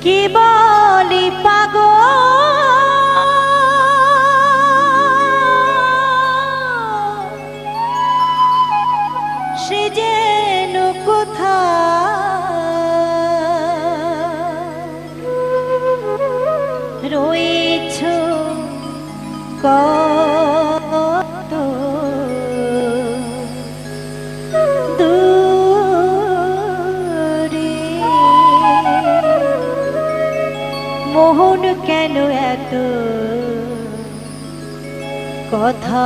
কি বলি পাগল সে যেন কোথায় রয়েছ কত দূরে মোহন কেন এত কথা